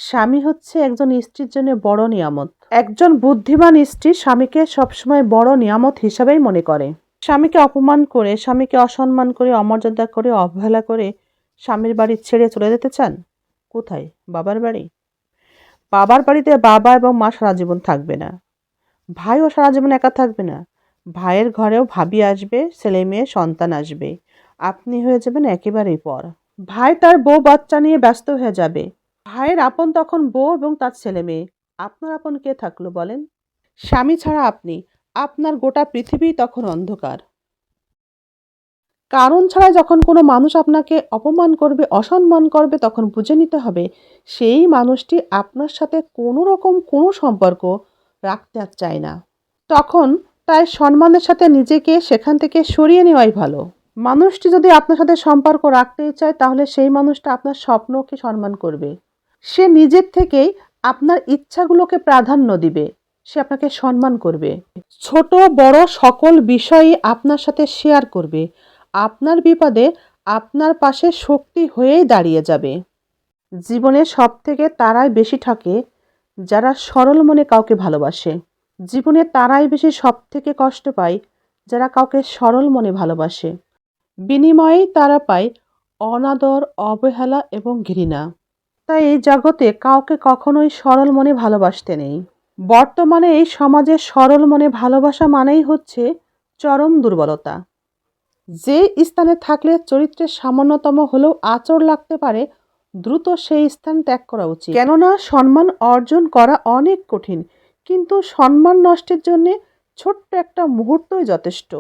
স্বামী হচ্ছে একজন স্ত্রীর জন্য বড় নিয়ামত। একজন বুদ্ধিমান স্ত্রী স্বামীকে সবসময় বড় নিয়ামত হিসাবেই মনে করে। স্বামীকে অপমান করে, স্বামীকে অসম্মান করে, অমর্যাদা করে, অবহেলা করে স্বামীর বাড়ি ছেড়ে চলে যেতে চান? কোথায়? বাবার বাড়ি? বাবার বাড়িতে বাবা এবং মা সারা জীবন থাকবে না। ভাইও সারা জীবন একা থাকবে না। ভাইয়ের ঘরেও ভাবি আসবে, ছেলে মেয়ে সন্তান আসবে। আপনি হয়ে যাবেন একেবারেই পর। ভাই তার বউ বাচ্চা নিয়ে ব্যস্ত হয়ে যাবে। ভাইয়ের আপন তখন বউ এবং তার ছেলে মেয়ে। আপনার আপন কে থাকলো বলেন? স্বামী ছাড়া আপনি, আপনার গোটা পৃথিবী তখন অন্ধকার। কারণ ছাড়া যখন কোনো মানুষ আপনাকে অপমান করবে, অসম্মান করবে, তখন বুঝে নিতে হবে সেই মানুষটি আপনার সাথে কোনো রকম কোনো সম্পর্ক রাখতে আর চায় না। তখন তাই সম্মানের সাথে নিজেকে সেখান থেকে সরিয়ে নেওয়াই ভালো। মানুষটি যদি আপনার সাথে সম্পর্ক রাখতেই চায়, তাহলে সেই মানুষটা আপনার স্বপ্নকে সম্মান করবে। সে নিজের থেকেই আপনার ইচ্ছাগুলোকে প্রাধান্য দিবে। সে আপনাকে সম্মান করবে। ছোট বড় সকল বিষয়ই আপনার সাথে শেয়ার করবে। আপনার বিপদে আপনার পাশে শক্তি হয়েই দাঁড়িয়ে যাবে। জীবনে সবথেকে তারাই বেশি ঠকে যারা সরল মনে কাউকে ভালোবাসে। জীবনে তারাই বেশি সবথেকে কষ্ট পায় যারা কাউকে সরল মনে ভালোবাসে। বিনিময়েই তারা পায় অনাদর, অবহেলা এবং ঘৃণা। তাই এই জগতে কাউকে কখনোই সরল মনে ভালোবাসতে নেই। বর্তমানে এই সমাজে সরল মনে ভালোবাসা মানেই হচ্ছে চরম দুর্বলতা। যে স্থানে থাকলে চরিত্রের সামান্যতম হলেও আঁচড় লাগতে পারে, দ্রুত সেই স্থান ত্যাগ করা উচিত। কেননা সম্মান অর্জন করা অনেক কঠিন, কিন্তু সম্মান নষ্টের জন্যে ছোট্ট একটা মুহূর্তই যথেষ্ট।